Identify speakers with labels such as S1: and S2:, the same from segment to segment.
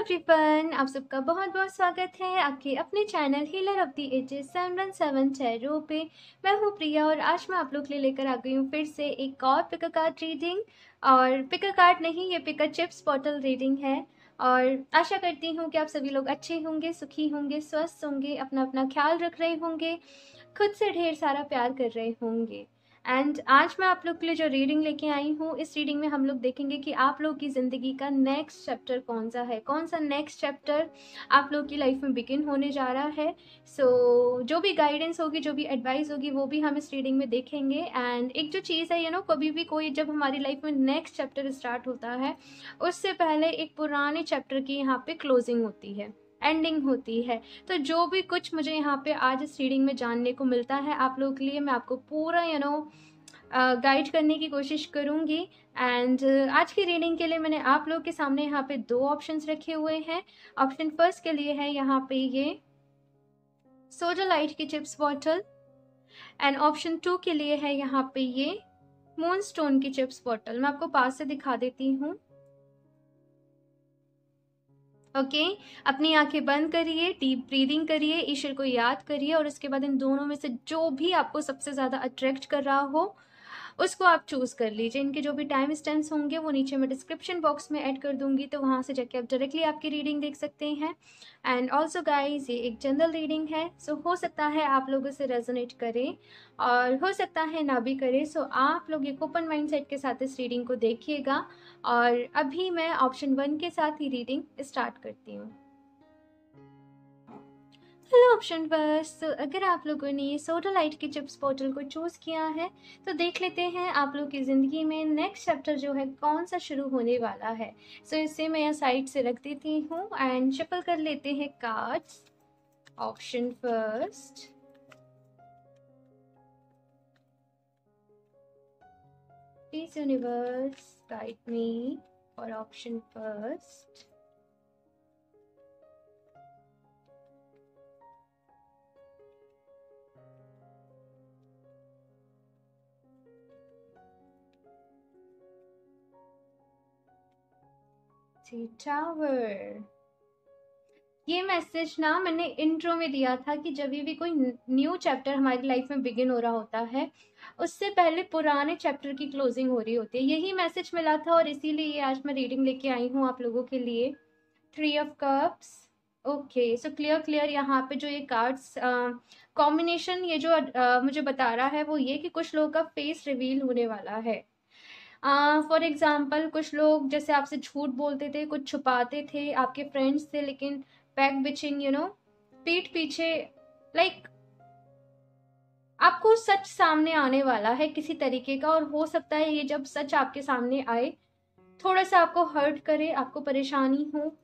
S1: Everyone, आप सबका बहुत बहुत स्वागत है आपके अपने channel healer of the ages 717 tarot पे। मैं हूँ प्रिया और आज मैं आप लोग के लिए लेकर आ गई हूँ फिर से एक और पिक अ कार्ड रीडिंग। और पिक अ कार्ड नहीं, ये pick a chips bottle reading है। और आशा करती हूँ कि आप सभी लोग अच्छे होंगे, सुखी होंगे, स्वस्थ होंगे, अपना अपना ख्याल रख रहे होंगे, खुद से ढेर सारा प्यार कर रहे होंगे। एंड आज मैं आप लोग के लिए जो रीडिंग लेके आई हूँ, इस रीडिंग में हम लोग देखेंगे कि आप लोग की ज़िंदगी का नेक्स्ट चैप्टर कौन सा है, कौन सा नेक्स्ट चैप्टर आप लोग की लाइफ में बिगिन होने जा रहा है। जो भी गाइडेंस होगी, जो भी एडवाइस होगी, वो भी हम इस रीडिंग में देखेंगे। एंड एक जो चीज़ है, कभी भी कोई जब हमारी लाइफ में नेक्स्ट चैप्टर स्टार्ट होता है, उससे पहले एक पुराने चैप्टर की यहाँ पे क्लोजिंग होती है, एंडिंग होती है। तो जो भी कुछ मुझे यहाँ पे आज इस रीडिंग में जानने को मिलता है आप लोगों के लिए, मैं आपको पूरा गाइड करने की कोशिश करूँगी। एंड आज की रीडिंग के लिए मैंने आप लोग के सामने यहाँ पे दो ऑप्शंस रखे हुए हैं। ऑप्शन फर्स्ट के लिए है यहाँ पे ये सोडालाइट की चिप्स बॉटल, एंड ऑप्शन 2 के लिए है यहाँ पे ये मून स्टोन की चिप्स बॉटल। मैं आपको पास से दिखा देती हूँ। ओके, अपनी आंखें बंद करिए, डीप ब्रीदिंग करिए, ईश्वर को याद करिए और उसके बाद इन दोनों में से जो भी आपको सबसे ज़्यादा अट्रैक्ट कर रहा हो उसको आप चूज़ कर लीजिए। इनके जो भी टाइम स्टैम्प्स होंगे वो नीचे मैं डिस्क्रिप्शन बॉक्स में ऐड कर दूंगी, तो वहाँ से जाके आप डायरेक्टली आपकी रीडिंग देख सकते हैं। एंड ऑल्सो गाइज, ये एक जनरल रीडिंग है, सो हो सकता है आप लोगों से रेजोनेट करें और हो सकता है ना भी करे। सो आप लोग एक ओपन माइंडसेट के साथ इस रीडिंग को देखिएगा। और अभी मैं ऑप्शन 1 के साथ ही रीडिंग स्टार्ट करती हूँ। हेलो ऑप्शन बस, तो अगर आप लोगों ने सोडालाइट की चिप्स बॉटल को चूज़ किया है तो देख लेते हैं आप लोग की ज़िंदगी में नेक्स्ट चैप्टर जो है कौन सा शुरू होने वाला है। सो इसे मैं यहाँ साइड से रख देती हूँ एंड शफल कर लेते हैं cards. Option first, please universe guide me for option first. Tower, ये मैसेज ना मैंने इंट्रो में दिया था कि जब भी कोई न्यू चैप्टर हमारी लाइफ में बिगिन हो रहा होता है, उससे पहले पुराने चैप्टर की क्लोजिंग हो रही होती है। यही मैसेज मिला था और इसीलिए ये आज मैं रीडिंग लेके आई हूँ आप लोगों के लिए। 3 of cups. Okay, so clear यहाँ पे जो ये कार्ड्स कॉम्बिनेशन ये जो मुझे बता रहा है वो ये कि कुछ लोगों का फेस रिवील होने वाला है। फॉर एग्जाम्पल, कुछ लोग जैसे आपसे झूठ बोलते थे, कुछ छुपाते थे, आपके फ्रेंड्स थे, लेकिन बैक बिचिंग पीठ पीछे, लाइक आपको सच सामने आने वाला है किसी तरीके का। और हो सकता है ये जब सच आपके सामने आए थोड़ा सा आपको हर्ट करे, आपको परेशानी हो,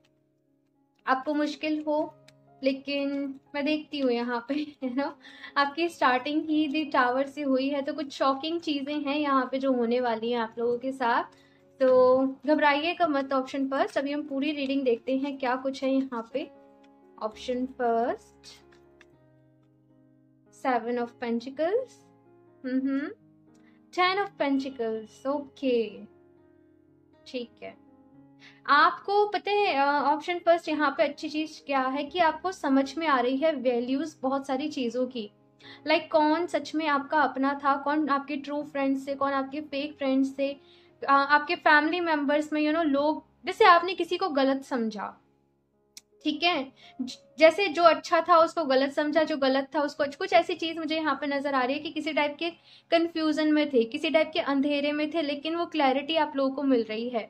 S1: आपको मुश्किल हो, लेकिन मैं देखती हूँ यहाँ पे आपकी स्टार्टिंग ही दी टावर से हुई है, तो कुछ शॉकिंग चीज़ें हैं यहाँ पे जो होने वाली हैं आप लोगों के साथ। तो घबराइएगा मत ऑप्शन फर्स्ट, अभी हम पूरी रीडिंग देखते हैं क्या कुछ है यहाँ पे। Option first, 7 of pentacles, 10 of pentacles. Okay, ठीक है। आपको पता है ऑप्शन फर्स्ट यहाँ पे अच्छी चीज क्या है कि आपको समझ में आ रही है वैल्यूज बहुत सारी चीजों की। लाइक कौन सच में आपका अपना था, कौन आपके ट्रू फ्रेंड्स थे, कौन आपके फेक फ्रेंड्स थे, आपके फैमिली मेंबर्स में लोग, जैसे आपने किसी को गलत समझा, ठीक है, जैसे जो अच्छा था उसको गलत समझा, जो गलत था उसको। कुछ ऐसी चीज मुझे यहाँ पे नजर आ रही है कि किसी टाइप के कंफ्यूजन में थे, किसी टाइप के अंधेरे में थे, लेकिन वो क्लैरिटी आप लोगों को मिल रही है।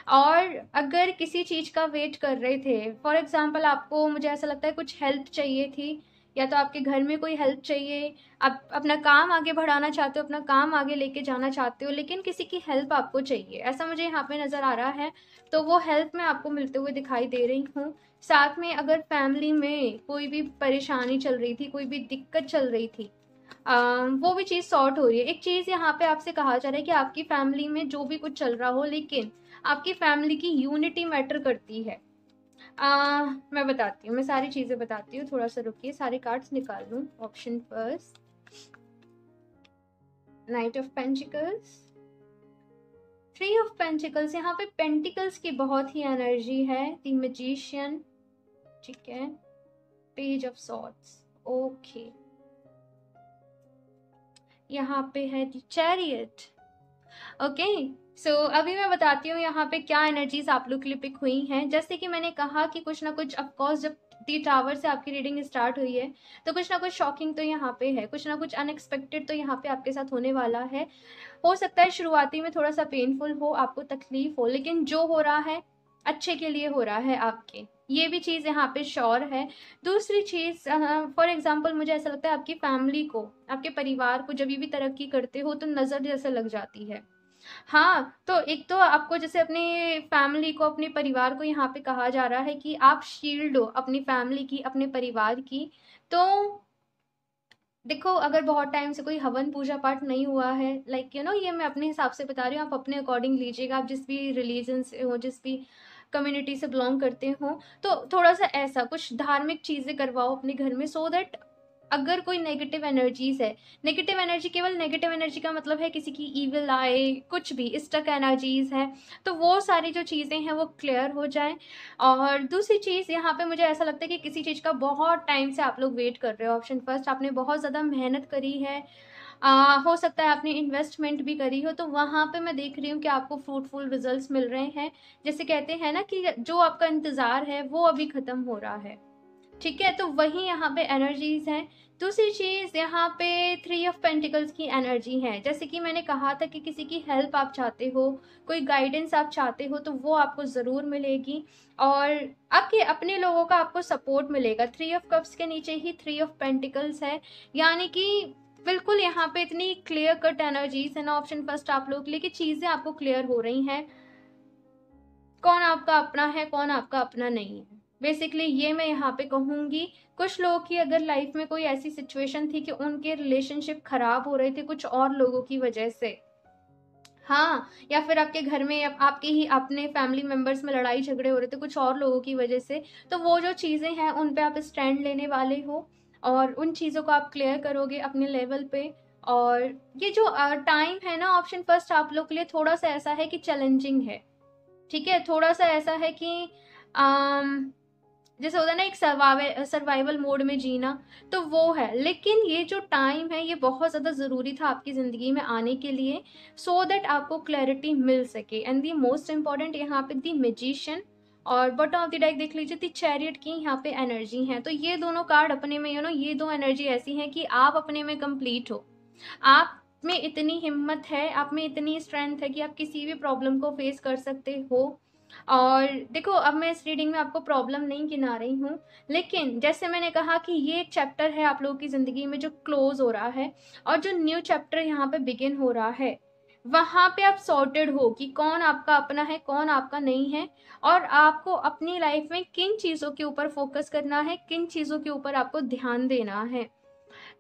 S1: और अगर किसी चीज़ का वेट कर रहे थे, फॉर एग्जांपल आपको, मुझे ऐसा लगता है कुछ हेल्प चाहिए थी, या तो आपके घर में कोई हेल्प चाहिए, आप अपना काम आगे बढ़ाना चाहते हो, अपना काम आगे लेके जाना चाहते हो, लेकिन किसी की हेल्प आपको चाहिए, ऐसा मुझे यहाँ पे नज़र आ रहा है। तो वो हेल्प मैं आपको मिलते हुए दिखाई दे रही हूँ। साथ में अगर फैमिली में कोई भी परेशानी चल रही थी, कोई भी दिक्कत चल रही थी, वो भी चीज़ सॉर्ट हो रही है। एक चीज़ यहाँ पे आपसे कहा जा रहा है कि आपकी फैमिली में जो भी कुछ चल रहा हो, लेकिन आपकी फैमिली की यूनिटी मैटर करती है। मैं बताती हूँ, मैं सारी चीज़ें बताती हूँ, थोड़ा सा रुकिए, सारे कार्ड्स निकाल लूँ। Option first, night of pentacles, 3 of pentacles, यहाँ पे पेंटिकल्स की बहुत ही एनर्जी है। द मैजिशियन, ठीक है, पेज ऑफ सॉर्ड्स, ओके, यहाँ पे है द चैरियट। ओके, सो अभी मैं बताती हूँ यहाँ पे क्या एनर्जीज आप लोग के लिए पिक हुई हैं। जैसे कि मैंने कहा कि कुछ ना कुछ, ऑफकोर्स जब दी टावर से आपकी रीडिंग स्टार्ट हुई है तो कुछ ना कुछ शॉकिंग तो यहाँ पे है, कुछ ना कुछ अनएक्सपेक्टेड तो यहाँ पे आपके साथ होने वाला है। हो सकता है शुरुआती में थोड़ा सा पेनफुल हो, आपको तकलीफ हो, लेकिन जो हो रहा है अच्छे के लिए हो रहा है आपके, ये भी चीज़ यहाँ पे श्योर है। दूसरी चीज़, फॉर एग्जांपल मुझे ऐसा लगता है आपकी फैमिली को, आपके परिवार को जब भी तरक्की करते हो तो नज़र जैसे लग जाती है। हाँ, तो एक तो आपको जैसे अपनी फैमिली को, अपने परिवार को यहाँ पे कहा जा रहा है कि आप शील्ड हो अपनी फैमिली की, अपने परिवार की। तो देखो, अगर बहुत टाइम से कोई हवन पूजा पाठ नहीं हुआ है, लाइक ये मैं अपने हिसाब से बता रही हूँ, आप अपने अकॉर्डिंग लीजिएगा, आप जिस भी रिलीजन से हो, जिस भी कम्युनिटी से बिलोंग करते हो, तो थोड़ा सा ऐसा कुछ धार्मिक चीज़ें करवाओ अपने घर में, सो दैट अगर कोई नेगेटिव एनर्जीज है, नेगेटिव एनर्जी, केवल नेगेटिव एनर्जी का मतलब है किसी की ईविल आए, कुछ भी स्टक एनर्जीज है, तो वो सारी जो चीज़ें हैं वो क्लियर हो जाए। और दूसरी चीज़ यहाँ पे मुझे ऐसा लगता है कि किसी चीज़ का बहुत टाइम से आप लोग वेट कर रहे हो। ऑप्शन फर्स्ट, आपने बहुत ज़्यादा मेहनत करी है, हो सकता है आपने इन्वेस्टमेंट भी करी हो, तो वहाँ पे मैं देख रही हूँ कि आपको फ्रूटफुल रिजल्ट्स मिल रहे हैं। जैसे कहते हैं ना कि जो आपका इंतज़ार है वो अभी ख़त्म हो रहा है, ठीक है, तो वही यहाँ पे एनर्जीज हैं। दूसरी चीज़ यहाँ पे 3 ऑफ पेंटिकल्स की एनर्जी है। जैसे कि मैंने कहा था कि किसी की हेल्प आप चाहते हो, कोई गाइडेंस आप चाहते हो, तो वो आपको ज़रूर मिलेगी और आपके अपने लोगों का आपको सपोर्ट मिलेगा। 3 ऑफ कप्स के नीचे ही 3 ऑफ पेंटिकल्स है, यानी कि बिल्कुल यहाँ पे इतनी क्लियर कट एनर्जीज है ना ऑप्शन फर्स्ट आप लोग के लिए कि चीज़ें आपको क्लियर हो रही हैं, कौन आपका अपना है, कौन आपका अपना नहीं है। बेसिकली ये मैं यहाँ पे कहूँगी, कुछ लोगों की अगर लाइफ में कोई ऐसी सिचुएशन थी कि उनके रिलेशनशिप खराब हो रहे थे कुछ और लोगों की वजह से, हाँ, या फिर आपके घर में आपके ही अपने फैमिली मेंबर्स में लड़ाई झगड़े हो रहे थे कुछ और लोगों की वजह से, तो वो जो चीज़ें हैं उन पे आप स्टैंड लेने वाले हो और उन चीज़ों को आप क्लियर करोगे अपने लेवल पे। और ये जो टाइम है ना ऑप्शन फर्स्ट आप लोग के लिए थोड़ा सा ऐसा है कि चैलेंजिंग है, ठीक है, थोड़ा सा ऐसा है कि जैसे होता है ना एक सर्वाइवल मोड में जीना, तो वो है। लेकिन ये जो टाइम है ये बहुत ज़्यादा ज़रूरी था आपकी ज़िंदगी में आने के लिए, सो दैट आपको क्लैरिटी मिल सके। एंड दी मोस्ट इम्पॉर्टेंट यहाँ पे दी मैजिशियन और बॉटम ऑफ द डेक देख लीजिए दी चैरियट की यहाँ पे एनर्जी है। तो ये दोनों कार्ड अपने में ये दो एनर्जी ऐसी हैं कि आप अपने में कंप्लीट हो, आप में इतनी हिम्मत है, आप में इतनी स्ट्रेंथ है कि आप किसी भी प्रॉब्लम को फेस कर सकते हो। और देखो, अब मैं इस रीडिंग में आपको प्रॉब्लम नहीं गिना रही हूँ, लेकिन जैसे मैंने कहा कि ये एक चैप्टर है आप लोगों की ज़िंदगी में जो क्लोज हो रहा है और जो न्यू चैप्टर यहाँ पे बिगिन हो रहा है, वहाँ पे आप सॉर्टेड हो कि कौन आपका अपना है, कौन आपका नहीं है, और आपको अपनी लाइफ में किन चीज़ों के ऊपर फोकस करना है, किन चीज़ों के ऊपर आपको ध्यान देना है।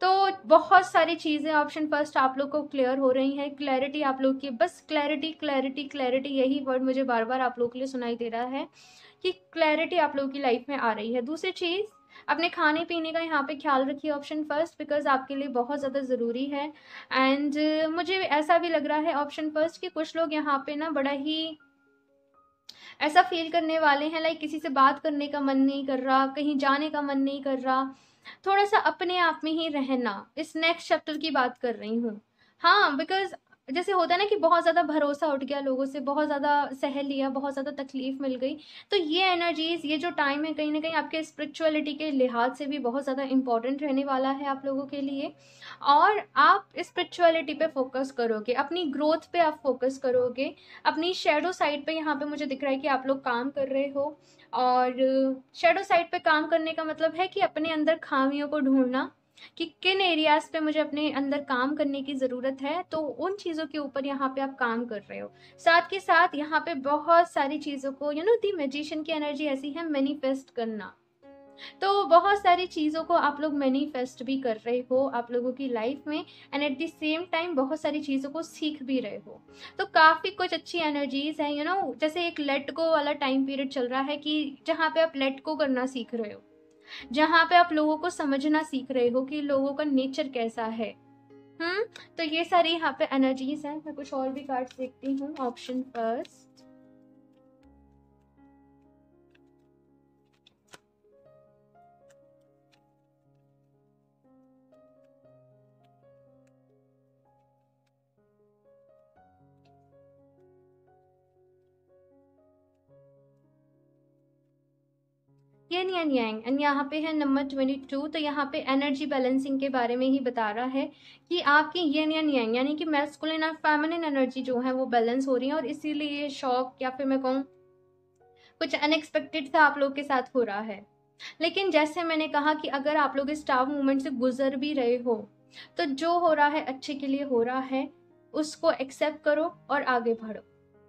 S1: तो बहुत सारी चीज़ें ऑप्शन फर्स्ट आप लोग को क्लियर हो रही हैं, क्लैरिटी आप लोग की, बस क्लैरिटी क्लैरिटी क्लैरिटी, यही वर्ड मुझे बार बार आप लोग के लिए सुनाई दे रहा है कि क्लैरिटी आप लोगों की लाइफ में आ रही है। दूसरी चीज़, अपने खाने पीने का यहाँ पे ख्याल रखिए ऑप्शन फर्स्ट, बिकॉज आपके लिए बहुत ज़्यादा ज़रूरी है। एंड मुझे ऐसा भी लग रहा है ऑप्शन फर्स्ट कि कुछ लोग यहाँ पे ना बड़ा ही ऐसा फील करने वाले हैं, लाइक किसी से बात करने का मन नहीं कर रहा, कहीं जाने का मन नहीं कर रहा, थोड़ा सा अपने आप में ही रहना, इस नेक्स्ट चैप्टर की बात कर रही हूँ। हाँ, बिकॉज जैसे होता है ना कि बहुत ज़्यादा भरोसा उठ गया लोगों से, बहुत ज़्यादा सह लिया, बहुत ज़्यादा तकलीफ मिल गई, तो ये एनर्जीज, ये जो टाइम है कहीं ना कहीं आपके स्पिरिचुअलिटी के लिहाज से भी बहुत ज़्यादा इंपॉर्टेंट रहने वाला है आप लोगों के लिए। और आप स्पिरिचुअलिटी पे फोकस करोगे, अपनी ग्रोथ पे आप फोकस करोगे, अपनी शेडो साइड पे यहाँ पे मुझे दिख रहा है कि आप लोग काम कर रहे हो। और शेडो साइड पे काम करने का मतलब है कि अपने अंदर खामियों को ढूंढना कि किन एरियाज पे मुझे अपने अंदर काम करने की ज़रूरत है, तो उन चीज़ों के ऊपर यहाँ पे आप काम कर रहे हो। साथ के साथ यहाँ पे बहुत सारी चीज़ों को दी मैजिशियन की एनर्जी ऐसी है मैनिफेस्ट करना, तो बहुत सारी चीज़ों को आप लोग मैनिफेस्ट भी कर रहे हो आप लोगों की लाइफ में, and at the same time बहुत सारी चीज़ों को सीख भी रहे हो। तो काफ़ी कुछ अच्छी एनर्जीज हैं, जैसे एक लेट गो वाला टाइम पीरियड चल रहा है कि जहाँ पे आप लेट गो करना सीख रहे हो, जहाँ पे आप लोगों को समझना सीख रहे हो कि लोगों का नेचर कैसा है, तो ये सारी यहाँ पे एनर्जीज हैं। मैं कुछ और भी कार्ड्स देखती हूँ। Option first, N N Yang, and यहाँ पे है नंबर 22। तो यहाँ पे एनर्जी बैलेंसिंग के बारे में ही बता रहा है कि आपकी यन यन यांग यानी कि मैस्कुलिन और फेमिनिन एनर्जी जो है वो बैलेंस हो रही है, और इसीलिए ये शॉक या फिर मैं कहूँ कुछ अनएक्सपेक्टेड सा आप लोग के साथ हो रहा है। लेकिन जैसे मैंने कहा कि अगर आप लोग इस टाव मूवमेंट से गुजर भी रहे हो तो जो हो रहा है अच्छे के लिए हो रहा है, उसको एक्सेप्ट करो और आगे बढ़ो,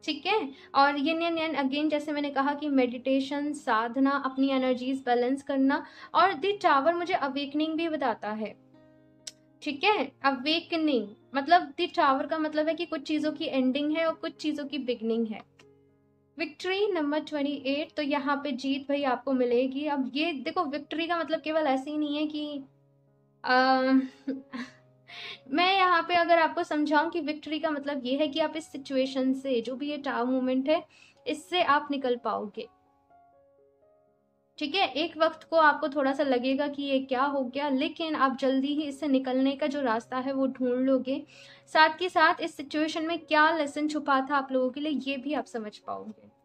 S1: ठीक है। और ये यन अगेन जैसे मैंने कहा कि मेडिटेशन, साधना, अपनी एनर्जीज बैलेंस करना, और द टावर मुझे अवेकनिंग भी बताता है, ठीक है। अवेकनिंग मतलब द टावर का मतलब है कि कुछ चीजों की एंडिंग है और कुछ चीजों की बिगनिंग है। Victory number 28। तो यहाँ पे जीत भाई आपको मिलेगी। अब ये देखो, विक्ट्री का मतलब केवल ऐसे ही नहीं है कि मैं यहाँ पे अगर आपको समझाऊं कि विक्ट्री का मतलब ये है कि आप इस सिचुएशन से, जो भी ये टाव मूवमेंट है, इससे आप निकल पाओगे, ठीक है। एक वक्त को आपको थोड़ा सा लगेगा कि ये क्या हो गया, लेकिन आप जल्दी ही इससे निकलने का जो रास्ता है वो ढूंढ लोगे। साथ के साथ इस सिचुएशन में क्या लेसन छुपा था आप लोगों के लिए, ये भी आप समझ पाओगे।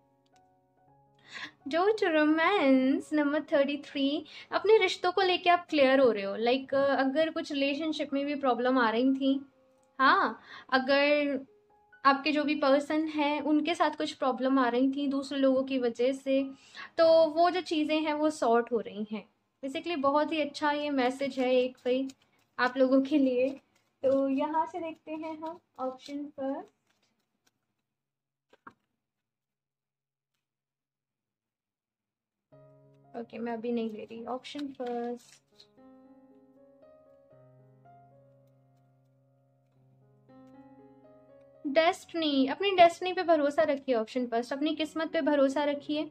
S1: Don't romance number 33। अपने रिश्तों को लेके आप क्लियर हो रहे हो। लाइक अगर कुछ रिलेशनशिप में भी प्रॉब्लम आ रही थी, हाँ, अगर आपके जो भी पर्सन है उनके साथ कुछ प्रॉब्लम आ रही थी दूसरे लोगों की वजह से, तो वो जो चीज़ें हैं वो सॉर्ट हो रही हैं। बेसिकली बहुत ही अच्छा ये मैसेज है एक भाई आप लोगों के लिए। तो यहाँ से देखते हैं हम ऑप्शन पर। ओके, मैं अभी नहीं ले रही ऑप्शन फर्स्ट। डेस्टिनी, अपनी डेस्टिनी पे भरोसा रखिए। ऑप्शन फर्स्ट, अपनी किस्मत पे भरोसा रखिए।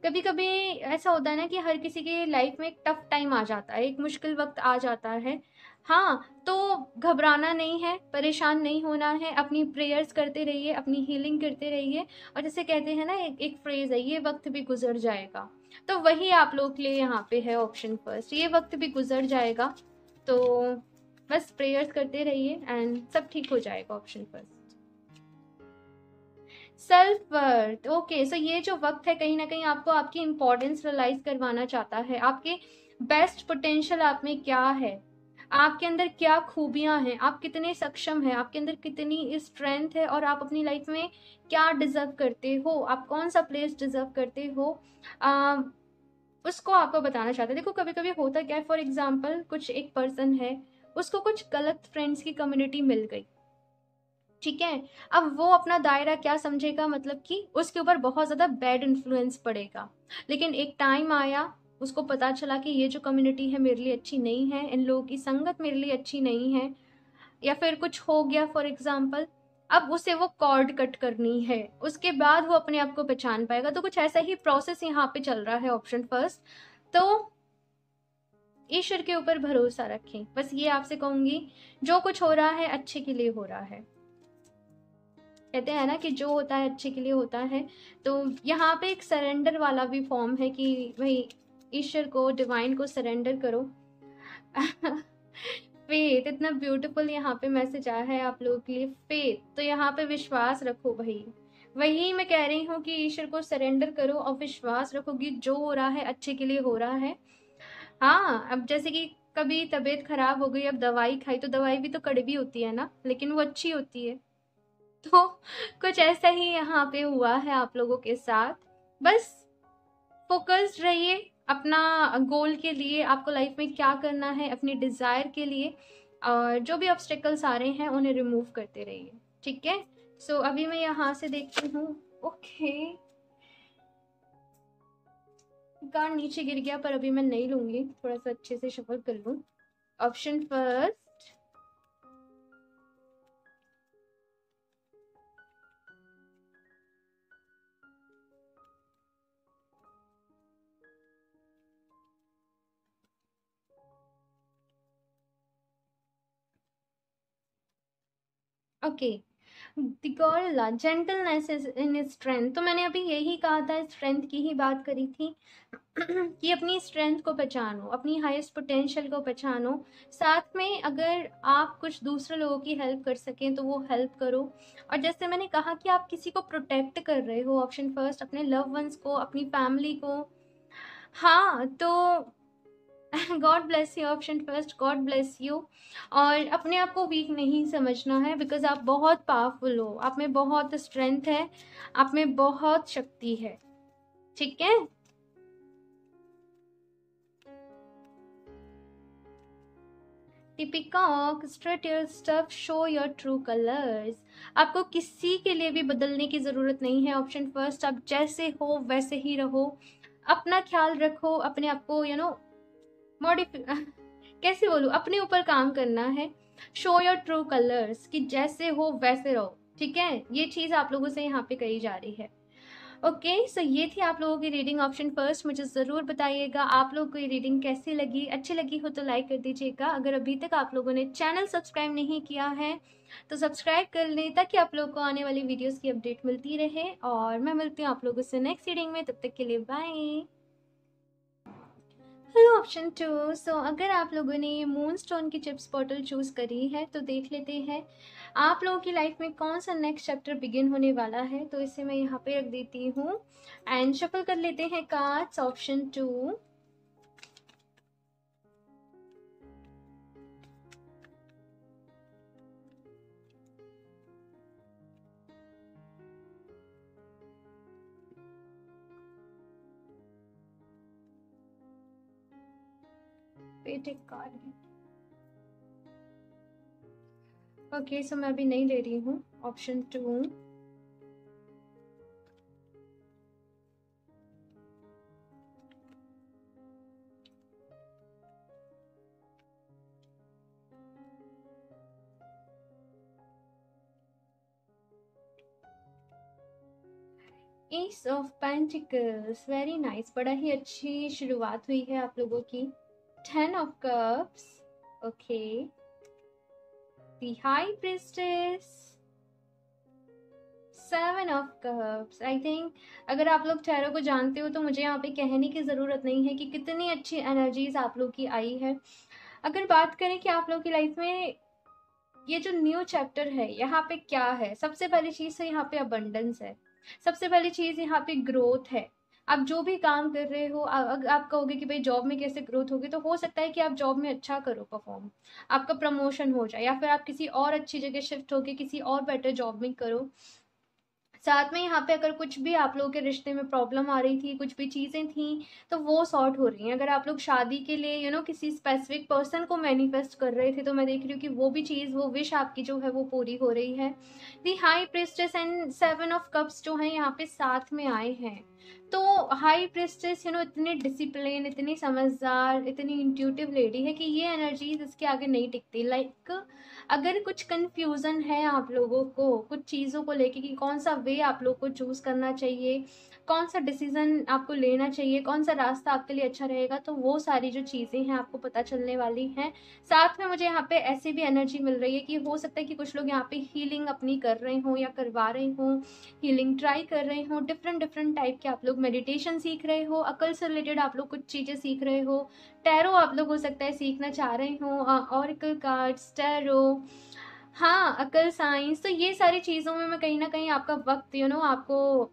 S1: कभी कभी ऐसा होता है ना कि हर किसी की लाइफ में एक टफ टाइम आ जाता है, एक मुश्किल वक्त आ जाता है, हाँ, तो घबराना नहीं है, परेशान नहीं होना है, अपनी प्रेयर्स करते रहिए, अपनी हीलिंग करते रहिए। और जैसे कहते हैं ना, एक फ्रेज है, ये वक्त भी गुजर जाएगा। तो वही आप लोग के लिए यहाँ पे है ऑप्शन फर्स्ट, ये वक्त भी गुजर जाएगा। तो बस प्रेयर्स करते रहिए एंड सब ठीक हो जाएगा। Option first, self worth. Okay, so ये जो वक्त है कहीं ना कहीं आपको आपकी इंपॉर्टेंस रियलाइज करवाना चाहता है। आपके बेस्ट पोटेंशियल आप में क्या है, आपके अंदर क्या खूबियां हैं, आप कितने सक्षम हैं, आपके अंदर कितनी स्ट्रेंथ है, और आप अपनी लाइफ में क्या डिजर्व करते हो, आप कौन सा प्लेस डिजर्व करते हो, आ, उसको आपको बताना चाहते हैं। देखो कभी कभी होता क्या है, फॉर एग्जाम्पल कुछ एक पर्सन है, उसको कुछ गलत फ्रेंड्स की कम्युनिटी मिल गई, ठीक है। अब वो अपना दायरा क्या समझेगा, मतलब कि उसके ऊपर बहुत ज्यादा बैड इन्फ्लुएंस पड़ेगा। लेकिन एक टाइम आया, उसको पता चला कि ये जो कम्युनिटी है मेरे लिए अच्छी नहीं है, इन लोगों की संगत मेरे लिए अच्छी नहीं है, या फिर कुछ हो गया फॉर एग्जाम्पल, अब उसे वो कॉर्ड कट करनी है, उसके बाद वो अपने आप को पहचान पाएगा। तो कुछ ऐसा ही प्रोसेस यहाँ पे चल रहा है। ऑप्शन फर्स्ट, तो ईश्वर के ऊपर भरोसा रखें, बस ये आपसे कहूंगी। जो कुछ हो रहा है अच्छे के लिए हो रहा है, कहते हैं ना कि जो होता है अच्छे के लिए होता है। तो यहाँ पे एक सरेंडर वाला भी फॉर्म है कि भाई ईश्वर को, डिवाइन को सरेंडर करो। फेथ, इतना ब्यूटीफुल यहाँ पे मैसेज आया है आप लोगों के लिए। फेथ, तो यहाँ पे विश्वास रखो भाई। वही मैं कह रही हूँ कि ईश्वर को सरेंडर करो और विश्वास रखो कि जो हो रहा है अच्छे के लिए हो रहा है। हाँ, अब जैसे कि कभी तबीयत खराब हो गई, अब दवाई खाई, तो दवाई भी तो कड़वी होती है ना, लेकिन वो अच्छी होती है। तो कुछ ऐसा ही यहाँ पे हुआ है आप लोगों के साथ। बस फोकस्ड रहिए अपना गोल के लिए, आपको लाइफ में क्या करना है अपनी डिजायर के लिए, और जो भी ऑब्स्टेकल्स आ रहे हैं उन्हें रिमूव करते रहिए, ठीक है। सो अभी मैं यहाँ से देखती हूँ। ओके, कार्ड नीचे गिर गया, पर अभी मैं नहीं लूंगी, थोड़ा सा अच्छे से शफल कर लूँ। Option first, okay, the gorilla gentleness is in strength. तो मैंने अभी यही कहा था, स्ट्रेंथ की ही बात करी थी कि अपनी स्ट्रेंथ को पहचानो, अपनी हाईएस्ट पोटेंशियल को पहचानो। साथ में अगर आप कुछ दूसरे लोगों की हेल्प कर सकें तो वो हेल्प करो। और जैसे मैंने कहा कि आप किसी को प्रोटेक्ट कर रहे हो, ऑप्शन फर्स्ट, अपने लव वंस को, अपनी फैमिली को। हाँ, तो God bless you, option first, God bless you. और अपने आप को वीक नहीं समझना है, बिकॉज आप बहुत पावरफुल हो, आप में बहुत स्ट्रेंथ है, आप में बहुत शक्ति है। ठीक है। The peacock strut your stuff, show your true colours. आपको किसी के लिए भी बदलने की जरूरत नहीं है, ऑप्शन फर्स्ट। आप जैसे हो वैसे ही रहो, अपना ख्याल रखो, अपने आप को मॉडिफाई कैसे बोलूँ, अपने ऊपर काम करना है। शो योर ट्रू कलर्स, कि जैसे हो वैसे रहो। ठीक है, ये चीज आप लोगों से यहाँ पे कही जा रही है। ओके, सो ये थी आप लोगों की रीडिंग, ऑप्शन फर्स्ट। मुझे ज़रूर बताइएगा आप लोगों को ये रीडिंग कैसी लगी। अच्छी लगी हो तो लाइक कर दीजिएगा। अगर अभी तक आप लोगों ने चैनल सब्सक्राइब नहीं किया है तो सब्सक्राइब कर लें, ताकि आप लोगों को आने वाली वीडियोस की अपडेट मिलती रहे। और मैं मिलती हूँ आप लोगों से नेक्स्ट रीडिंग में, तब तक के लिए bye. Hello option two. So अगर आप लोगों ने ये मून स्टोन की चिप्स बॉटल चूज करी है तो देख लेते हैं आप लोगों की लाइफ में कौन सा नेक्स्ट चैप्टर बिगिन होने वाला है। तो इसे मैं यहाँ पे रख देती हूँ एंड शफल कर लेते हैं कार्ड्स, ऑप्शन टू। वेट एक कार्ड। ओके, सो मैं अभी नहीं ले रही हूँ, option two. Ace of pentacles, very nice, बड़ा ही अच्छी शुरुआत हुई है आप लोगों की। 10 of cups, okay. The high priestess, 7 of cups. I think अगर आप लोग टैरो को जानते हो तो मुझे यहाँ पे कहने की ज़रूरत नहीं है कि कितनी अच्छी एनर्जीज आप लोग की आई है। अगर बात करें कि आप लोग की लाइफ में ये जो न्यू चैप्टर है, यहाँ पे क्या है, सबसे पहली चीज़ तो यहाँ पे अबंडेंस है। सबसे पहली चीज़ यहाँ पे ग्रोथ है। आप जो भी काम कर रहे हो, आप कहोगे कि भाई जॉब में कैसे ग्रोथ होगी, तो हो सकता है कि आप जॉब में अच्छा करो परफॉर्म, आपका प्रमोशन हो जाए, या फिर आप किसी और अच्छी जगह शिफ्ट होके किसी और बेटर जॉब में करो। साथ में यहाँ पे अगर कुछ भी आप लोगों के रिश्ते में प्रॉब्लम आ रही थी, कुछ भी चीज़ें थी, तो वो सॉर्ट हो रही हैं। अगर आप लोग शादी के लिए किसी स्पेसिफिक पर्सन को मैनिफेस्ट कर रहे थे, तो मैं देख रही हूँ कि वो भी चीज़, वो विश आपकी जो है वो पूरी हो रही है। The high priestess and 7 of cups जो है यहाँ पे साथ में आए हैं। तो हाई प्रिस्टेस इतनी डिसिप्लिन, इतनी समझदार, इतनी इंट्यूटिव लेडी है कि ये एनर्जीज इसके आगे नहीं टिकती। लाइक अगर कुछ कंफ्यूजन है आप लोगों को कुछ चीज़ों को लेके कि कौन सा वे आप लोग को चूज करना चाहिए, कौन सा डिसीजन आपको लेना चाहिए, कौन सा रास्ता आपके लिए अच्छा रहेगा, तो वो सारी जो चीज़ें हैं आपको पता चलने वाली हैं। साथ में मुझे यहाँ पे ऐसी भी एनर्जी मिल रही है कि हो सकता है कि कुछ लोग यहाँ पे हीलिंग अपनी कर रहे हों या करवा रहे हों, हीलिंग ट्राई कर रहे हो, डिफरेंट डिफरेंट टाइप के आप लोग मेडिटेशन सीख रहे हो, अकल से रिलेटेड आप लोग कुछ चीज़ें सीख रहे हो, टैरो आप लोग हो सकता है सीखना चाह रहे हो, ऑरिकल कार्ड्स, टैरो, हाँ, अकल साइंस। तो ये सारी चीज़ों में मैं कहीं ना कहीं आपका वक्त आपको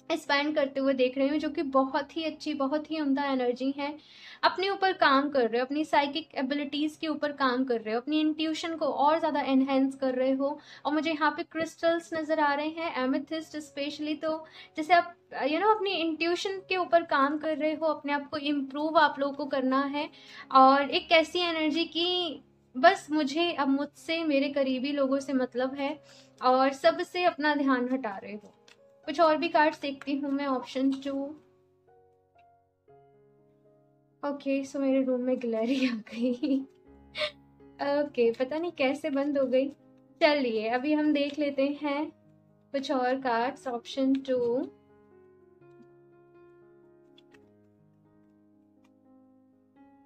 S1: स्पेंड करते हुए देख रही हूँ, जो कि बहुत ही अच्छी, बहुत ही उम्दा एनर्जी है। अपने ऊपर काम कर रहे हो, अपनी साइकिक एबिलिटीज़ के ऊपर काम कर रहे हो, अपनी इंट्यूशन को और ज़्यादा एनहेंस कर रहे हो। और मुझे यहाँ पे क्रिस्टल्स नज़र आ रहे हैं, एमेथिस्ट स्पेशली। तो जैसे आप अपनी इंट्यूशन के ऊपर काम कर रहे हो, अपने आप को इम्प्रूव आप लोगों को करना है। और एक ऐसी एनर्जी की बस मुझे अब मुझसे, मेरे करीबी लोगों से मतलब है, और सबसे अपना ध्यान हटा रहे हो। कुछ और भी कार्ड्स देखती हूँ मैं, ऑप्शन टू। ओके, सो मेरे रूम में गिलहरी आ गई। ओके, पता नहीं कैसे बंद हो गई। चलिए अभी हम देख लेते हैं कुछ और cards, option two.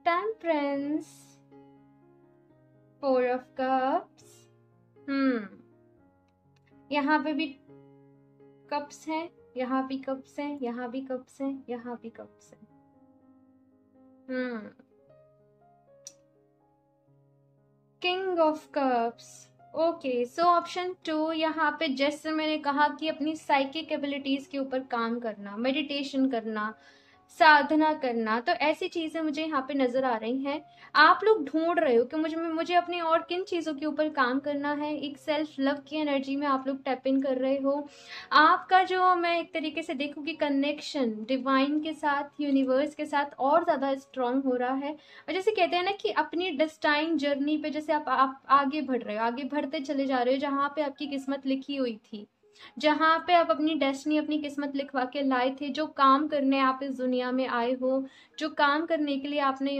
S1: Temperance, 4 of cups, यहाँ पे भी कप्स हैं, यहाँ भी कप्स हैं, यहाँ भी कप्स हैं, यहाँ भी कप्स हैं। King of cups. Okay, so option 2 यहाँ पे जैसे मैंने कहा कि अपनी साइकिक एबिलिटीज के ऊपर काम करना, मेडिटेशन करना, साधना करना, तो ऐसी चीजें मुझे यहाँ पे नजर आ रही हैं। आप लोग ढूंढ रहे हो कि मुझे अपनी और किन चीजों के ऊपर काम करना है। एक सेल्फ लव की एनर्जी में आप लोग टैप इन कर रहे हो। आपका जो मैं एक तरीके से देखूँ कि कनेक्शन डिवाइन के साथ, यूनिवर्स के साथ और ज्यादा स्ट्रांग हो रहा है। और जैसे कहते हैं ना कि अपनी डेस्टाइन जर्नी पे जैसे आप आगे बढ़ रहे हो, आगे बढ़ते चले जा रहे हो, जहाँ पे आपकी किस्मत लिखी हुई थी, जहाँ पे आप अपनी डेस्टिनी, अपनी किस्मत लिखवा के लाए थे, जो काम करने आप इस दुनिया में आए हो, जो काम करने के लिए आपने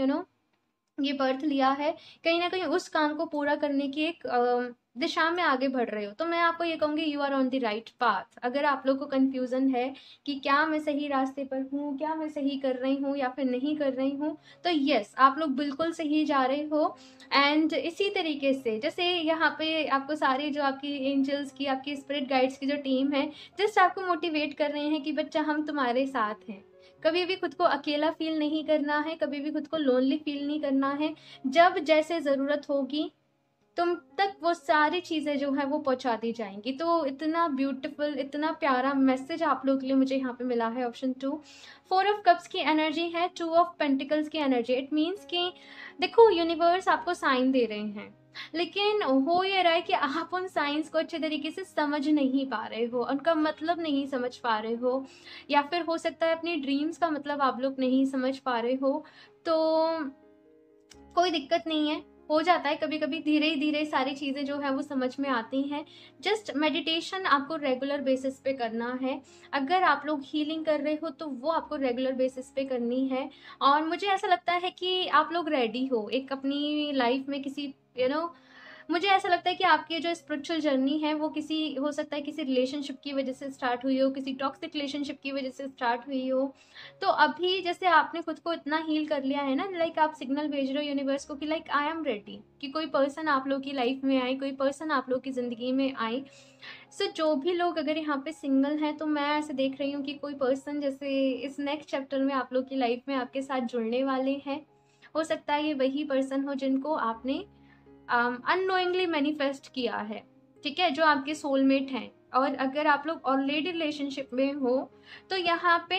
S1: ये बर्थ लिया है, कहीं ना कहीं उस काम को पूरा करने की एक दिशा में आगे बढ़ रहे हो। तो मैं आपको ये कहूँगी you are on the right path. अगर आप लोग को कंफ्यूजन है कि क्या मैं सही रास्ते पर हूँ, क्या मैं सही कर रही हूँ या फिर नहीं कर रही हूँ, तो यस, आप लोग बिल्कुल सही जा रहे हो। एंड इसी तरीके से जैसे यहाँ पे आपको सारे जो आपकी एंजल्स की, आपकी स्पिरिट गाइड्स की जो टीम है, जस्ट आपको मोटिवेट कर रहे हैं कि बच्चा हम तुम्हारे साथ हैं। कभी भी खुद को अकेला फील नहीं करना है, कभी भी खुद को लोनली फील नहीं करना है। जब जैसे ज़रूरत होगी तुम तक वो सारी चीज़ें जो है वो पहुंचा दी जाएंगी। तो इतना ब्यूटीफुल, इतना प्यारा मैसेज आप लोग के लिए मुझे यहाँ पे मिला है। ऑप्शन 2 4 ऑफ कप्स की एनर्जी है, 2 ऑफ पेंटिकल्स की एनर्जी। इट मीन्स कि देखो यूनिवर्स आपको साइन दे रहे हैं, लेकिन हो ये रहा है कि आप उन साइंस को अच्छे तरीके से समझ नहीं पा रहे हो, उनका मतलब नहीं समझ पा रहे हो, या फिर हो सकता है अपनी ड्रीम्स का मतलब आप लोग नहीं समझ पा रहे हो। तो कोई दिक्कत नहीं है, हो जाता है कभी कभी, धीरे धीरे सारी चीज़ें जो है वो समझ में आती हैं। जस्ट मेडिटेशन आपको रेगुलर बेसिस पे करना है। अगर आप लोग हीलिंग कर रहे हो तो वो आपको रेगुलर बेसिस पे करनी है। और मुझे ऐसा लगता है कि आप लोग रेडी हो एक अपनी लाइफ में किसी मुझे ऐसा लगता है कि आपकी जो स्पिरिचुअल जर्नी है वो किसी, हो सकता है किसी रिलेशनशिप की वजह से स्टार्ट हुई हो, किसी टॉक्सिक रिलेशनशिप की वजह से स्टार्ट हुई हो। तो अभी जैसे आपने खुद को इतना हील कर लिया है ना, लाइक आप सिग्नल भेज रहे हो यूनिवर्स को कि लाइक आई एम रेडी, कि कोई पर्सन आप लोग की लाइफ में आए, कोई पर्सन आप लोग की ज़िंदगी में आए। सो जो भी लोग अगर यहाँ पे सिंगल हैं, तो मैं ऐसे देख रही हूँ कि कोई पर्सन जैसे इस नेक्स्ट चैप्टर में आप लोग की लाइफ में आपके साथ जुड़ने वाले हैं। हो सकता है ये वही पर्सन हो जिनको आपने अननोइंगली मैनिफेस्ट किया है, ठीक है, जो आपके सोलमेट हैं। और अगर आप लोग ऑलरेडी रिलेशनशिप में हो तो यहाँ पे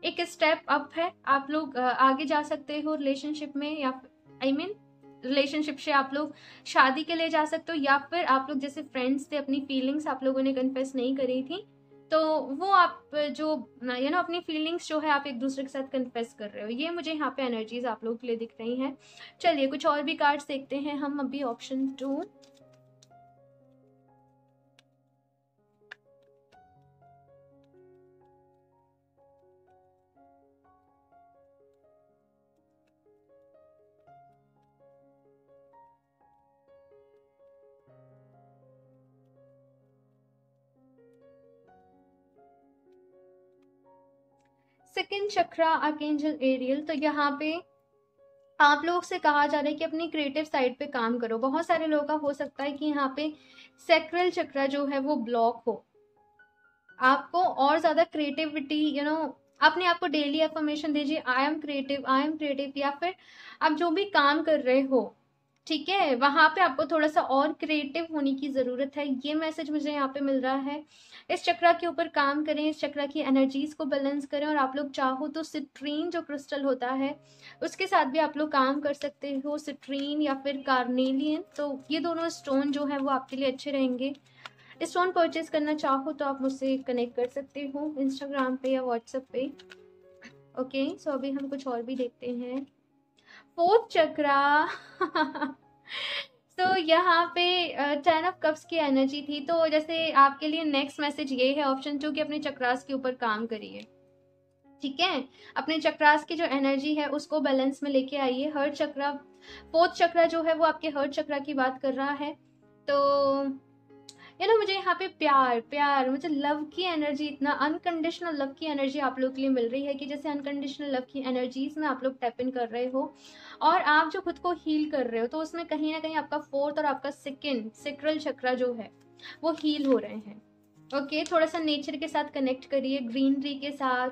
S1: एक स्टेप अप है, आप लोग आगे जा सकते हो रिलेशनशिप में, या आई मीन रिलेशनशिप से आप लोग शादी के लिए जा सकते हो, या फिर आप लोग जैसे फ्रेंड्स थे, अपनी फीलिंग्स आप लोगों ने कन्फेस नहीं करी थी, तो वो आप जो अपनी फीलिंग्स जो है आप एक दूसरे के साथ कन्फेस कर रहे हो। ये मुझे यहाँ पे एनर्जीज आप लोगों के लिए दिख रही हैं। चलिए कुछ और भी कार्ड्स देखते हैं हम अभी। ऑप्शन 2 सेकंड चक्रा आर्कएंजल एरियल। तो यहाँ पे आप लोग से कहा जा रहा है कि अपनी क्रिएटिव साइड पे काम करो। बहुत सारे लोगों का हो सकता है कि यहाँ पे सैक्रल चक्रा जो है वो ब्लॉक हो। आपको और ज्यादा क्रिएटिविटी अपने आप को डेली अफर्मेशन दीजिए, I am creative, I am creative. या फिर आप जो भी काम कर रहे हो, ठीक है, वहां पे आपको थोड़ा सा और क्रिएटिव होने की जरूरत है। ये मैसेज मुझे यहाँ पे मिल रहा है। इस चक्रा के ऊपर काम करें, इस चक्रा की एनर्जीज को बैलेंस करें। और आप लोग चाहो तो सिट्रीन जो क्रिस्टल होता है उसके साथ भी आप लोग काम कर सकते हो, सिट्रीन या फिर कार्नेलियन। तो ये दोनों स्टोन जो है वो आपके लिए अच्छे रहेंगे। स्टोन परचेज करना चाहो तो आप मुझसे कनेक्ट कर सकते हो इंस्टाग्राम पे या व्हाट्सएप पे। ओके, सो अभी हम कुछ और भी देखते हैं। फोर्थ चक्रा तो यहाँ पे 10 ऑफ कप्स की एनर्जी थी। तो जैसे आपके लिए नेक्स्ट मैसेज ये है ऑप्शन 2 कि अपने चक्रास के ऊपर काम करिए, ठीक है। अपने चक्रास की जो एनर्जी है उसको बैलेंस में लेके आइए। हर चक्रा, फोर्थ चक्रा जो है वो आपके हर चक्रा की बात कर रहा है। तो मुझे यहाँ पे प्यार प्यार, मुझे लव की एनर्जी, इतना अनकंडीशनल लव की एनर्जी आप लोग के लिए मिल रही है कि जैसे अनकंडीशनल लव की एनर्जीज में आप लोग टैप इन कर रहे हो। और आप जो खुद को हील कर रहे हो तो उसमें कहीं ना कहीं आपका फोर्थ और आपका सेकंड सेक्रल चक्रा जो है वो हील हो रहे हैं। ओके, थोड़ा सा नेचर के साथ कनेक्ट करिए, ग्रीनरी के साथ,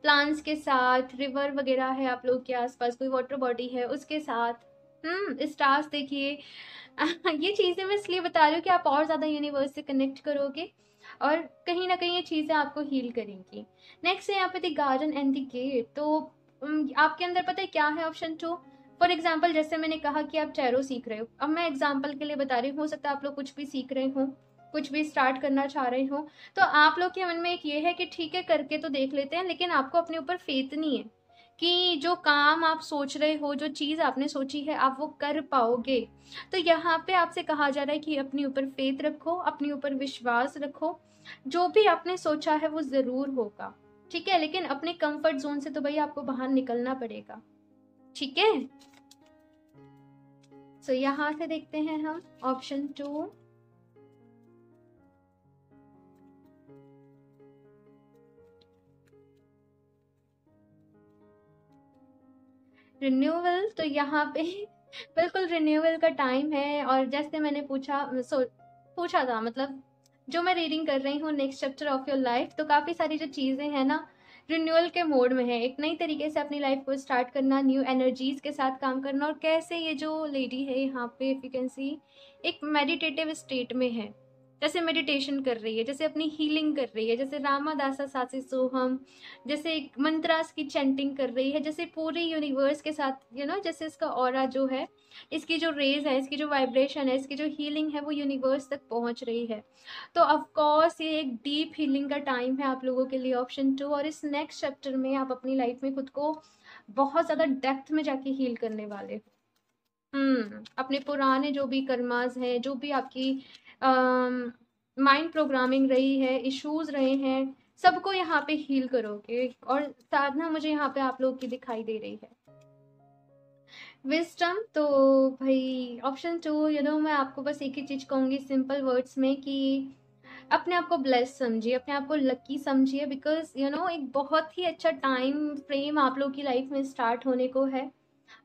S1: प्लांट्स के साथ, रिवर वगैरह है आप लोग के आसपास, कोई वाटर बॉडी है उसके साथ, स्टार्स देखिए। ये चीज़ें मैं इसलिए बता रही हूँ कि आप और ज़्यादा यूनिवर्स से कनेक्ट करोगे और कहीं ना कहीं ये चीज़ें आपको हील करेंगी। नेक्स्ट है यहाँ पे the garden and the gate. तो आपके अंदर पता है क्या है ऑप्शन 2। फॉर एग्जाम्पल जैसे मैंने कहा कि आप टैरो सीख रहे हो, अब मैं एग्जाम्पल के लिए बता रही हूँ, हो सकता है आप लोग कुछ भी सीख रहे हो, कुछ भी स्टार्ट करना चाह रहे हो, तो आप लोग के मन में एक ये है कि ठीक है करके तो देख लेते हैं, लेकिन आपको अपने ऊपर फेथ नहीं है कि जो काम आप सोच रहे हो, जो चीज़ आपने सोची है, आप वो कर पाओगे। तो यहाँ पे आपसे कहा जा रहा है कि अपने ऊपर फेथ रखो, अपने ऊपर विश्वास रखो, जो भी आपने सोचा है वो ज़रूर होगा, ठीक है। लेकिन अपने कंफर्ट जोन से तो भाई आपको बाहर निकलना पड़ेगा, ठीक है। सो यहाँ से देखते हैं हम ऑप्शन 2। रिन्यूअल, तो यहाँ पे बिल्कुल रिन्यूअल का टाइम है। और जैसे मैंने पूछा था, मतलब जो मैं रीडिंग कर रही हूँ next chapter of your life, तो काफ़ी सारी जो चीज़ें हैं ना रिन्यूअल के मोड में है, एक नई तरीके से अपनी लाइफ को स्टार्ट करना, न्यू एनर्जीज के साथ काम करना। और कैसे ये जो लेडी है यहाँ पे इफ यू कैन सी, एक मेडिटेटिव स्टेट में है, जैसे मेडिटेशन कर रही है, जैसे अपनी हीलिंग कर रही है, जैसे रामादासा सासी सोहम, जैसे मंत्रास की चैंटिंग कर रही है, जैसे पूरे यूनिवर्स के साथ जैसे इसका ऑरा जो है, इसकी जो रेज है, इसकी जो वाइब्रेशन है, इसकी जो हीलिंग है वो यूनिवर्स तक पहुंच रही है। तो ऑफ कोर्स ये एक डीप हीलिंग का टाइम है आप लोगों के लिए, ऑप्शन 2। और इस नेक्स्ट चैप्टर में आप अपनी लाइफ में खुद को बहुत ज़्यादा डेप्थ में जाके हील करने वाले हो। अपने पुराने जो भी कर्मास हैं, जो भी आपकी माइंड प्रोग्रामिंग रही है, इश्यूज रहे हैं, सबको यहाँ पे हील करोगे। और साधना मुझे यहाँ पे आप लोग की दिखाई दे रही है। विजडम, तो भाई ऑप्शन 2, मैं आपको बस एक ही चीज कहूंगी सिंपल वर्ड्स में कि अपने आप को ब्लेस समझिए, अपने आप को लकी समझिए, बिकॉज एक बहुत ही अच्छा टाइम फ्रेम आप लोग की लाइफ में स्टार्ट होने को है।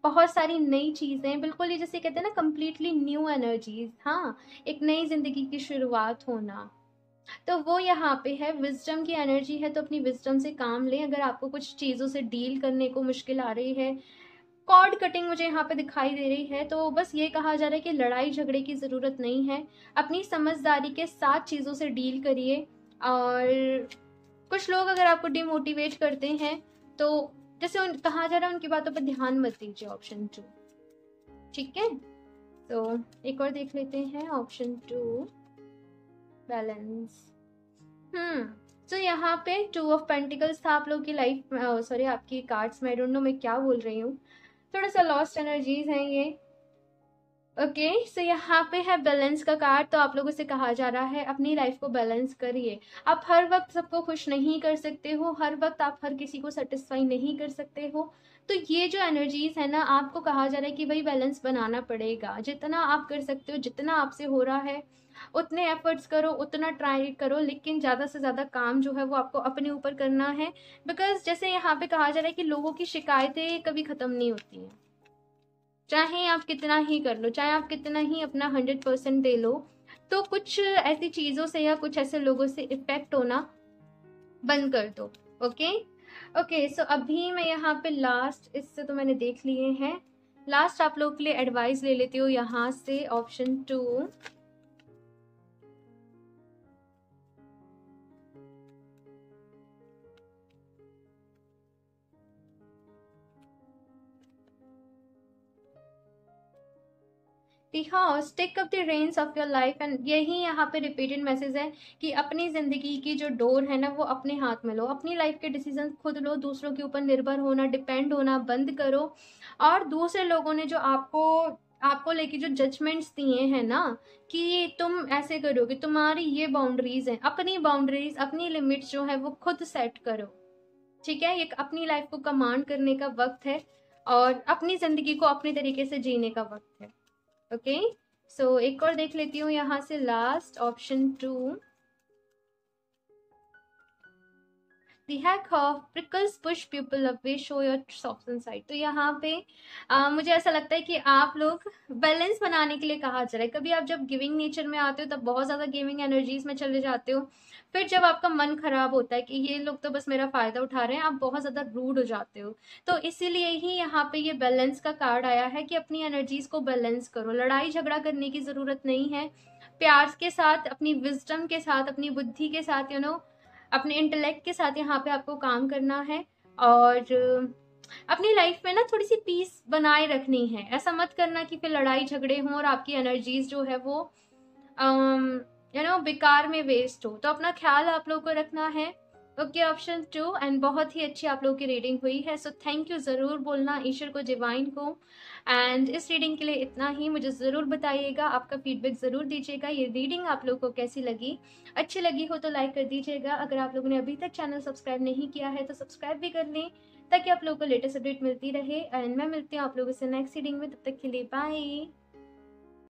S1: बहुत सारी नई चीज़ें, बिल्कुल ही जैसे कहते हैं ना कंप्लीटली न्यू एनर्जीज, हाँ, एक नई जिंदगी की शुरुआत होना, तो वो यहाँ पे है। विजडम की एनर्जी है, तो अपनी विजडम से काम लें। अगर आपको कुछ चीज़ों से डील करने को मुश्किल आ रही है, कॉर्ड कटिंग मुझे यहाँ पे दिखाई दे रही है, तो बस ये कहा जा रहा है कि लड़ाई झगड़े की ज़रूरत नहीं है, अपनी समझदारी के साथ चीज़ों से डील करिए। और कुछ लोग अगर आपको डिमोटिवेट करते हैं, तो जैसे कहा जा रहा है उनकी बातों पर ध्यान मत दीजिए, ऑप्शन 2, ठीक है। तो एक और देख लेते हैं ऑप्शन 2, बैलेंस। तो यहाँ पे 2 ऑफ पेंटिकल्स था आप लोग की लाइफ, सॉरी आपकी कार्ड्स में, आई डोंट नो मैं क्या बोल रही हूँ, थोड़ा सा लॉस्ट एनर्जीज हैं ये। ओके, सो यहाँ पे है बैलेंस का कार्ड। तो आप लोगों से कहा जा रहा है अपनी लाइफ को बैलेंस करिए। आप हर वक्त सबको खुश नहीं कर सकते हो, हर वक्त आप हर किसी को सेटिस्फाई नहीं कर सकते हो। तो ये जो एनर्जीज है ना, आपको कहा जा रहा है कि भाई बैलेंस बनाना पड़ेगा। जितना आप कर सकते हो, जितना आपसे हो रहा है उतने एफर्ट्स करो, उतना ट्राई करो, लेकिन ज़्यादा से ज़्यादा काम जो है वो आपको अपने ऊपर करना है। बिकॉज जैसे यहाँ पे कहा जा रहा है कि लोगों की शिकायतें कभी ख़त्म नहीं होती हैं, चाहे आप कितना ही कर लो, चाहे आप कितना ही अपना 100% दे लो, तो कुछ ऐसी चीज़ों से या कुछ ऐसे लोगों से इफेक्ट होना बंद कर दो। ओके ओके, सो अभी मैं यहाँ पे लास्ट, इससे तो मैंने देख लिए हैं, लास्ट आप लोग के लिए एडवाइस ले लेती हूँ यहाँ से, ऑप्शन 2। हाँ, stick up the reins of your life. And यही यहाँ पे रिपीटेड मैसेज है कि अपनी ज़िंदगी की जो डोर है ना वो अपने हाथ में लो, अपनी लाइफ के डिसीजन खुद लो, दूसरों के ऊपर निर्भर होना, डिपेंड होना बंद करो। और दूसरे लोगों ने जो आपको आपको लेके जो जजमेंट्स दिए हैं ना कि तुम ऐसे करोगे, तुम्हारी ये बाउंड्रीज हैं, अपनी बाउंड्रीज, अपनी लिमिट्स जो है वो खुद सेट करो, ठीक है। ये अपनी लाइफ को कमांड करने का वक्त है और अपनी ज़िंदगी को अपने तरीके से जीने का वक्त है। ओके, सो एक और देख लेती हूँ यहाँ से last, option 2। The hack of prickles push people away show your soft side. तो यहाँ पे मुझे ऐसा लगता है कि आप लोग बैलेंस बनाने के लिए कहा जा रहा है। कभी आप जब गिविंग नेचर में आते हो तब बहुत ज़्यादा गिविंग एनर्जीज में चले जाते हो, फिर जब आपका मन खराब होता है कि ये लोग तो बस मेरा फ़ायदा उठा रहे हैं, आप बहुत ज़्यादा रूड हो जाते हो। तो इसीलिए ही यहाँ पे ये बैलेंस का कार्ड आया है कि अपनी एनर्जीज को बैलेंस करो। लड़ाई झगड़ा करने की ज़रूरत नहीं है, प्यार के साथ, अपनी विजडम के साथ, अपनी बुद्धि के साथ, अपने इंटेलेक्ट के साथ यहाँ पे आपको काम करना है। और अपनी लाइफ में ना थोड़ी सी पीस बनाए रखनी है। ऐसा मत करना कि फिर लड़ाई झगड़े हों और आपकी एनर्जीज जो है वो बेकार में वेस्ट हो। तो अपना ख्याल आप लोगों को रखना है। Okay, option 2। एंड बहुत ही अच्छी आप लोगों की रीडिंग हुई है, सो थैंक यू ज़रूर बोलना ईश्वर को, डिवाइन को। एंड इस रीडिंग के लिए इतना ही। मुझे ज़रूर बताइएगा, आपका फीडबैक ज़रूर दीजिएगा। ये रीडिंग आप लोगों को कैसी लगी? अच्छी लगी हो तो लाइक कर दीजिएगा। अगर आप लोगों ने अभी तक चैनल सब्सक्राइब नहीं किया है तो सब्सक्राइब भी कर लें, ताकि आप लोगों को लेटेस्ट अपडेट मिलती रहे। एंड मैं मिलती हूँ आप लोगों से नेक्स्ट रीडिंग में। तब तक के लिए बाय।